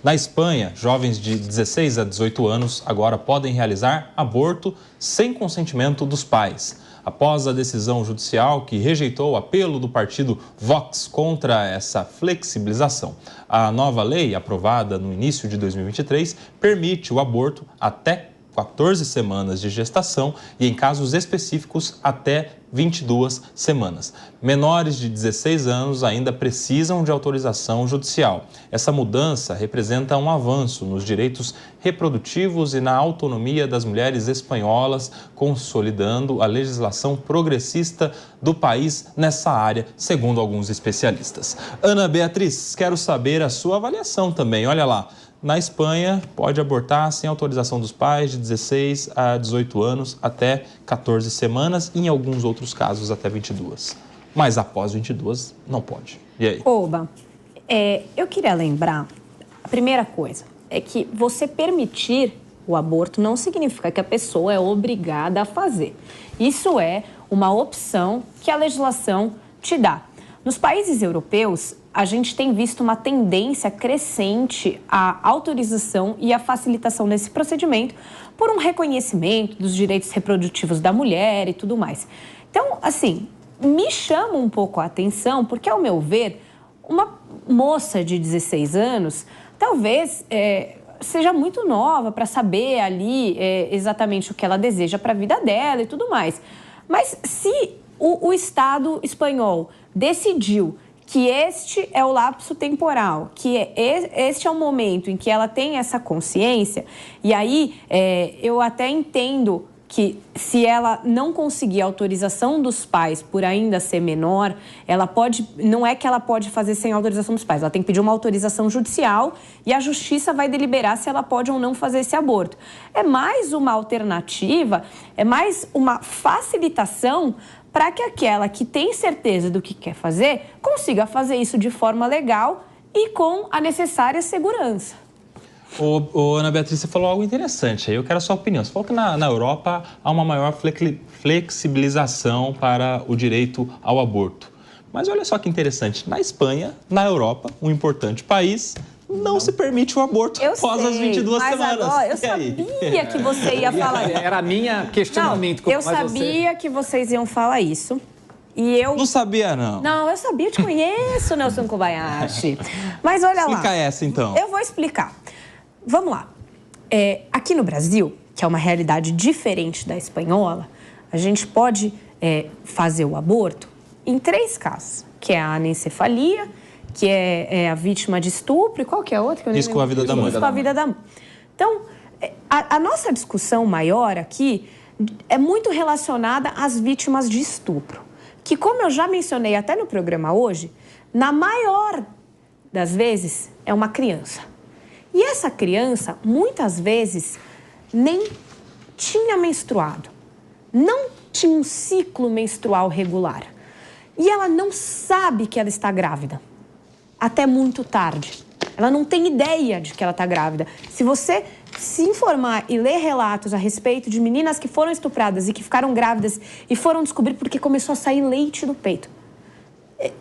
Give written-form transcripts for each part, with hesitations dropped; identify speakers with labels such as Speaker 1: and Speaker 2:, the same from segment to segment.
Speaker 1: Na Espanha, jovens de 16 a 18 anos agora podem realizar aborto sem consentimento dos pais. Após a decisão judicial que rejeitou o apelo do partido Vox contra essa flexibilização, a nova lei, aprovada no início de 2023, permite o aborto até 14 semanas de gestação e, em casos específicos, até 22 semanas. Menores de 16 anos ainda precisam de autorização judicial. Essa mudança representa um avanço nos direitos reprodutivos e na autonomia das mulheres espanholas, consolidando a legislação progressista do país nessa área, segundo alguns especialistas. Ana Beatriz, quero saber a sua avaliação também. Olha lá. Na Espanha, pode abortar sem autorização dos pais de 16 a 18 anos até 14 semanas e, em alguns outros casos, até 22. Mas após 22, não pode. E aí?
Speaker 2: Oba, eu queria lembrar, a primeira coisa é que você permitir o aborto não significa que a pessoa é obrigada a fazer. Isso é uma opção que a legislação te dá. Nos países europeus, a gente tem visto uma tendência crescente à autorização e à facilitação desse procedimento por um reconhecimento dos direitos reprodutivos da mulher e tudo mais. Então, assim, me chama um pouco a atenção porque, ao meu ver, uma moça de 16 anos talvez seja muito nova para saber ali exatamente o que ela deseja para a vida dela e tudo mais. Mas se o Estado espanhol decidiu que este é o lapso temporal, que este é o momento em que ela tem essa consciência, e aí eu até entendo que se ela não conseguir a autorização dos pais por ainda ser menor, ela pode, não é que ela pode fazer sem autorização dos pais, ela tem que pedir uma autorização judicial e a justiça vai deliberar se ela pode ou não fazer esse aborto. É mais uma alternativa, é mais uma facilitação para que aquela que tem certeza do que quer fazer, consiga fazer isso de forma legal e com a necessária segurança.
Speaker 1: Ana Beatriz, você falou algo interessante aí, eu quero a sua opinião. Você falou que na Europa há uma maior flexibilização para o direito ao aborto. Mas olha só que interessante, na Espanha, na Europa, um importante país, não se permite o aborto após as 22 semanas.
Speaker 2: Agora, eu sabia que você ia falar isso.
Speaker 3: Era a minha questionamento.
Speaker 2: Não, eu sabia que vocês iam falar isso. E eu...
Speaker 1: Não sabia, não.
Speaker 2: Não, eu sabia, eu te conheço, Nelson Kobayashi. Mas olha lá.
Speaker 1: Explica essa, então.
Speaker 2: Eu vou explicar. Vamos lá. Aqui no Brasil, que é uma realidade diferente da espanhola, a gente pode fazer o aborto em 3 casos, que é a anencefalia, que é a vítima de estupro, e qual que é a outra?
Speaker 1: Risco com a vida da mãe.
Speaker 2: Risco com a vida da mãe. Então, a nossa discussão maior aqui é muito relacionada às vítimas de estupro, que, como eu já mencionei até no programa hoje, na maior das vezes é uma criança. E essa criança, muitas vezes, nem tinha menstruado, não tinha um ciclo menstrual regular. E ela não sabe que ela está grávida, até muito tarde. Ela não tem ideia de que ela está grávida. Se você se informar e ler relatos a respeito de meninas que foram estupradas e que ficaram grávidas e foram descobrir porque começou a sair leite do peito.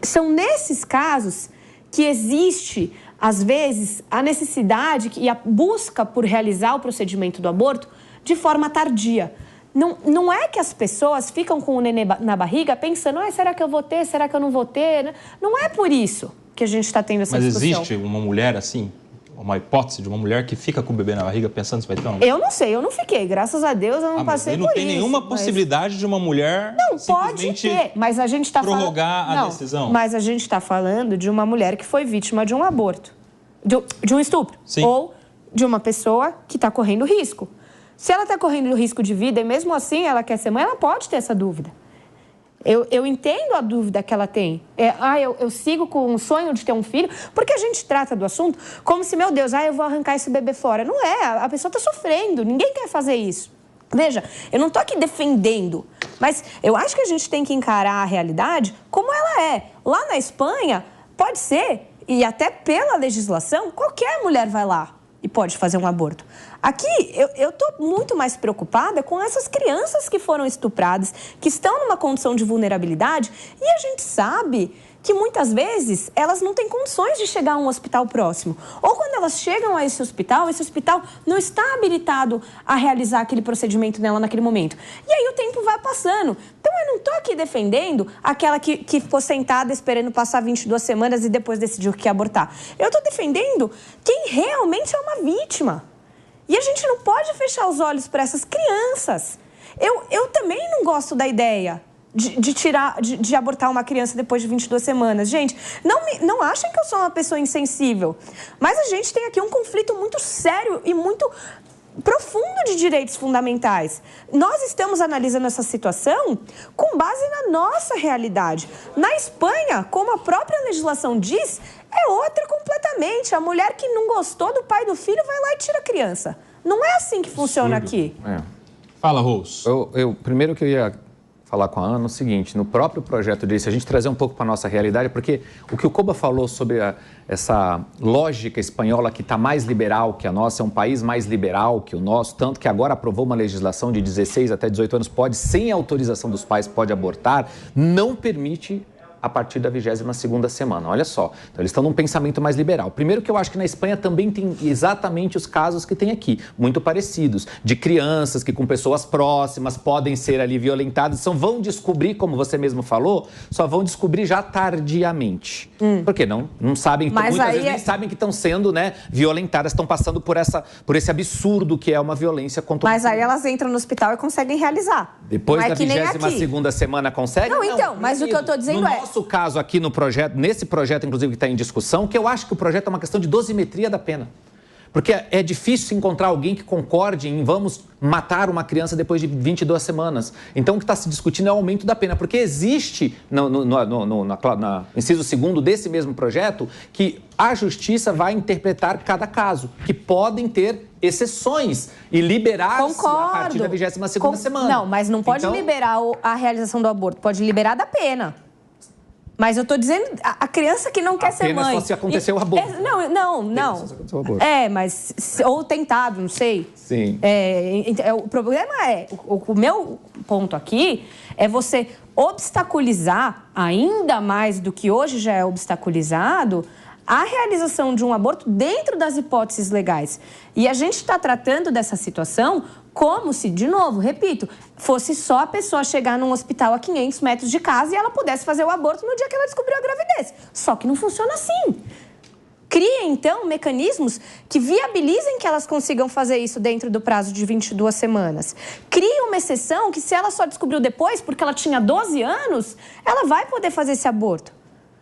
Speaker 2: São nesses casos que existe, às vezes, a necessidade e a busca por realizar o procedimento do aborto de forma tardia. Não é que as pessoas ficam com o nenê na barriga pensando, será que eu vou ter, será que eu não vou ter? Não é por isso que a gente está tendo essa discussão.
Speaker 1: Mas existe uma mulher assim, uma hipótese de uma mulher que fica com o bebê na barriga pensando se vai ter uma...
Speaker 2: Eu não sei, eu não fiquei. Graças a Deus eu não passei por isso.
Speaker 1: Não tem nenhuma possibilidade de uma mulher
Speaker 2: simplesmente pode ter, mas a gente tá
Speaker 1: prorrogar a decisão?
Speaker 2: Mas a gente está falando de uma mulher que foi vítima de um aborto, de um estupro.
Speaker 1: Sim.
Speaker 2: Ou de uma pessoa que está correndo risco. Se ela está correndo risco de vida e mesmo assim ela quer ser mãe, ela pode ter essa dúvida. Eu entendo a dúvida que ela tem. Eu sigo com o sonho de ter um filho, porque a gente trata do assunto como se, meu Deus, eu vou arrancar esse bebê fora. Não é, a pessoa está sofrendo, ninguém quer fazer isso. Veja, eu não estou aqui defendendo, mas eu acho que a gente tem que encarar a realidade como ela é. Lá na Espanha, pode ser, e até pela legislação, qualquer mulher vai lá e pode fazer um aborto. Aqui, eu estou muito mais preocupada com essas crianças que foram estupradas, que estão numa condição de vulnerabilidade, e a gente sabe que muitas vezes elas não têm condições de chegar a um hospital próximo. Ou quando elas chegam a esse hospital não está habilitado a realizar aquele procedimento nela naquele momento. E aí o tempo vai passando. Então eu não estou aqui defendendo aquela que ficou sentada esperando passar 22 semanas e depois decidiu que ia abortar. Eu estou defendendo quem realmente é uma vítima. E a gente não pode fechar os olhos para essas crianças. Eu também não gosto da ideia de abortar uma criança depois de 22 semanas. Gente, não achem que eu sou uma pessoa insensível. Mas a gente tem aqui um conflito muito sério e muito profundo de direitos fundamentais. Nós estamos analisando essa situação com base na nossa realidade. Na Espanha, como a própria legislação diz, é outra completamente. A mulher que não gostou do pai do filho vai lá e tira a criança. Não é assim que funciona aqui.
Speaker 1: Fala, Rose.
Speaker 3: Primeiro que eu ia falar com a Ana é o seguinte, no próprio projeto desse, a gente trazer um pouco para a nossa realidade, porque o que o Koba falou sobre essa lógica espanhola que está mais liberal que a nossa, é um país mais liberal que o nosso, tanto que agora aprovou uma legislação de 16 até 18 anos, pode, sem autorização dos pais, pode abortar, não permite a partir da 22ª semana. Olha só, então eles estão num pensamento mais liberal. Primeiro que eu acho que na Espanha também tem exatamente os casos que tem aqui, muito parecidos, de crianças que com pessoas próximas podem ser ali violentadas, vão descobrir, como você mesmo falou, só vão descobrir já tardiamente. Porque não sabem, muitas vezes nem sabem que estão sendo, né, violentadas, estão passando por esse absurdo que é uma violência contra o
Speaker 2: Mas aí elas entram no hospital e conseguem realizar.
Speaker 3: Depois da 22ª semana conseguem?
Speaker 2: Não, então, mas o que eu estou dizendo é...
Speaker 3: No nosso caso aqui no projeto, nesse projeto inclusive que está em discussão, que eu acho que o projeto é uma questão de dosimetria da pena. Porque é difícil encontrar alguém que concorde em vamos matar uma criança depois de 22 semanas. Então o que está se discutindo é o aumento da pena, porque existe no inciso 2º desse mesmo projeto que a justiça vai interpretar cada caso, que podem ter exceções e liberar-se a partir da 22ª semana.
Speaker 2: Não, mas não pode liberar a realização do aborto, pode liberar da pena. Mas eu estou dizendo, a criança que não quer ser mãe...
Speaker 3: Apenas só se acontecer o aborto.
Speaker 2: Não.
Speaker 3: Só se acontecer o aborto.
Speaker 2: Mas... Ou tentado, não sei.
Speaker 3: Sim.
Speaker 2: O problema é... O meu ponto aqui é você obstaculizar, ainda mais do que hoje já é obstaculizado, a realização de um aborto dentro das hipóteses legais. E a gente está tratando dessa situação como se, de novo, repito, fosse só a pessoa chegar num hospital a 500 metros de casa e ela pudesse fazer o aborto no dia que ela descobriu a gravidez. Só que não funciona assim. Crie, então, mecanismos que viabilizem que elas consigam fazer isso dentro do prazo de 22 semanas. Crie uma exceção que, se ela só descobriu depois, porque ela tinha 12 anos, ela vai poder fazer esse aborto.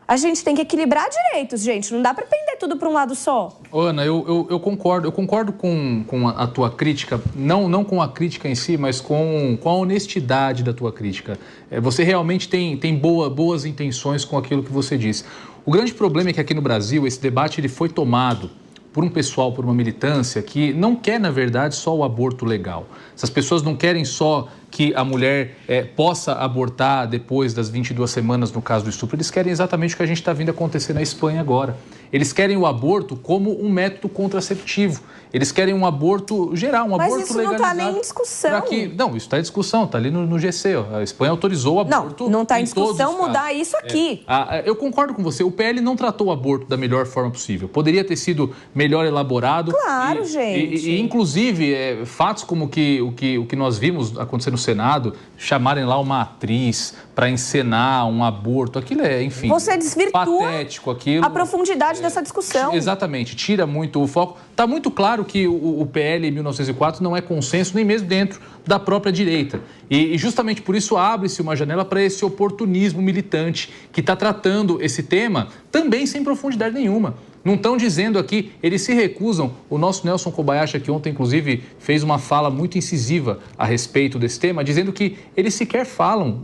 Speaker 2: A gente tem que equilibrar direitos, gente. Não dá para pender tudo para um lado só.
Speaker 4: Ana, eu concordo com a tua crítica, não com a crítica em si, mas com a honestidade da tua crítica. Você realmente tem boas intenções com aquilo que você diz. O grande problema é que aqui no Brasil esse debate ele foi tomado por um pessoal, por uma militância que não quer, na verdade, só o aborto legal. Essas pessoas não querem só que a mulher possa abortar depois das 22 semanas no caso do estupro. Eles querem exatamente o que a gente está vendo acontecer na Espanha agora. Eles querem o aborto como um método contraceptivo. Eles querem um aborto geral, um aborto legalizado.
Speaker 2: Mas isso não está nem em discussão.
Speaker 4: Não, isso está em discussão, está ali no GC. Ó. A Espanha autorizou o aborto.
Speaker 2: Não está em discussão mudar isso aqui.
Speaker 4: Eu concordo com você. O PL não tratou o aborto da melhor forma possível. Poderia ter sido melhor elaborado.
Speaker 2: Claro, gente.
Speaker 4: E inclusive, fatos como o que nós vimos acontecer no Senado, chamarem lá uma atriz para encenar um aborto, aquilo é, enfim,
Speaker 2: você desvirtua
Speaker 4: patético aquilo.
Speaker 2: A profundidade dessa discussão.
Speaker 4: Exatamente, tira muito o foco. Está muito claro que o PL 1904 não é consenso nem mesmo dentro da própria direita. E justamente por isso abre-se uma janela para esse oportunismo militante que está tratando esse tema também sem profundidade nenhuma. Não estão dizendo aqui, eles se recusam. O nosso Nelson Kobayashi aqui ontem, inclusive, fez uma fala muito incisiva a respeito desse tema, dizendo que eles sequer falam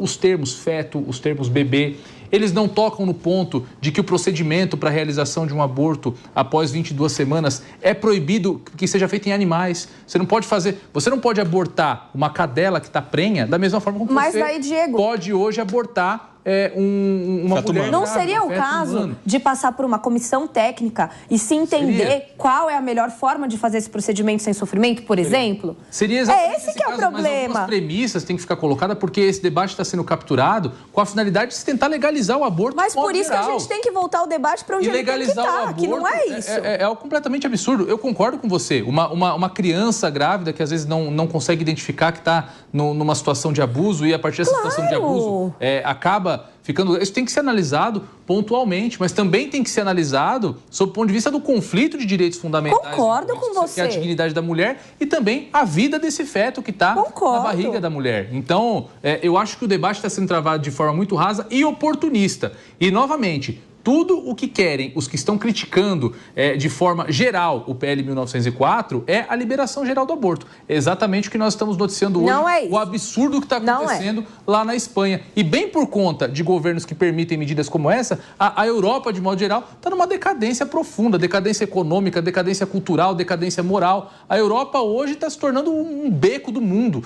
Speaker 4: os termos feto, os termos bebê. Eles não tocam no ponto de que o procedimento para a realização de um aborto após 22 semanas é proibido que seja feito em animais. Você não pode abortar uma cadela que está prenha da mesma forma como você pode hoje abortar uma
Speaker 1: Feto
Speaker 4: mulher
Speaker 1: humano.
Speaker 2: Não
Speaker 4: grávida,
Speaker 2: seria o
Speaker 4: feto
Speaker 2: caso
Speaker 4: humano.
Speaker 2: de passar por uma comissão técnica e se entender
Speaker 4: Seria.
Speaker 2: qual é a melhor forma de fazer esse procedimento sem sofrimento, por exemplo?
Speaker 4: Seria exatamente
Speaker 2: esse que é o
Speaker 4: caso, mas
Speaker 2: problema.
Speaker 4: algumas premissas têm que ficar colocadas porque esse debate está sendo capturado com a finalidade de se tentar legalizar o aborto.
Speaker 2: Mas
Speaker 4: de modo
Speaker 2: por isso que a
Speaker 4: geral.
Speaker 2: gente tem que voltar ao debate para onde
Speaker 4: E
Speaker 2: ele tem que
Speaker 4: legalizar o
Speaker 2: estar,
Speaker 4: aborto
Speaker 2: que não é isso.
Speaker 4: é algo completamente absurdo. Eu concordo com você. Uma criança grávida que às vezes não consegue identificar que está numa situação de abuso e a partir dessa situação de abuso acaba ficando... Isso tem que ser analisado pontualmente, mas também tem que ser analisado sob o ponto de vista do conflito de direitos fundamentais.
Speaker 2: Concordo com você.
Speaker 4: Que é a dignidade da mulher e também a vida desse feto que está na barriga da mulher. Então, eu acho que o debate está sendo travado de forma muito rasa e oportunista. E, novamente, tudo o que querem os que estão criticando de forma geral o PL 1904 é a liberação geral do aborto. É exatamente o que nós estamos noticiando hoje.
Speaker 2: Não é isso.
Speaker 4: O absurdo que está acontecendo lá na Espanha. E bem por conta de governos que permitem medidas como essa, a Europa, de modo geral, está numa decadência profunda, decadência econômica, decadência cultural, decadência moral. A Europa hoje está se tornando um beco do mundo.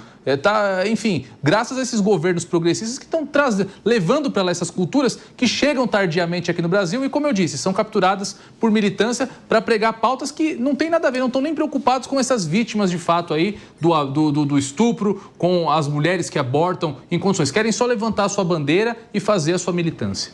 Speaker 4: Enfim, graças a esses governos progressistas que estão levando para lá essas culturas que chegam tardiamente aqui no Brasil e, como eu disse, são capturadas por militância para pregar pautas que não tem nada a ver, não estão nem preocupados com essas vítimas de fato aí do estupro, com as mulheres que abortam em condições. Querem só levantar a sua bandeira e fazer a sua militância.